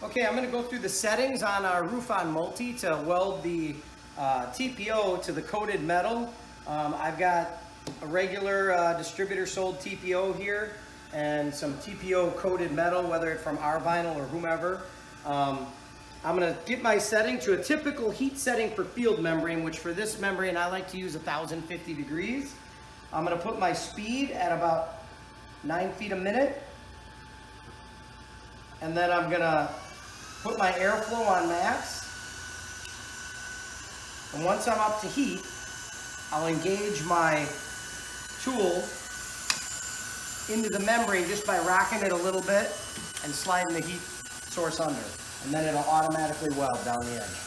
Okay, I'm going to go through the settings on our RoofOn Multi to weld the TPO to the coated metal. I've got a regular distributor sold TPO here and some TPO coated metal, whether it's from our vinyl or whomever. I'm going to get my setting to a typical heat setting for field membrane, which for this membrane I like to use 1050 degrees. I'm going to put my speed at about 9 feet a minute. And then I'm going to put my airflow on max. And once I'm up to heat, I'll engage my tool into the membrane just by rocking it a little bit and sliding the heat source under. And then it'll automatically weld down the edge.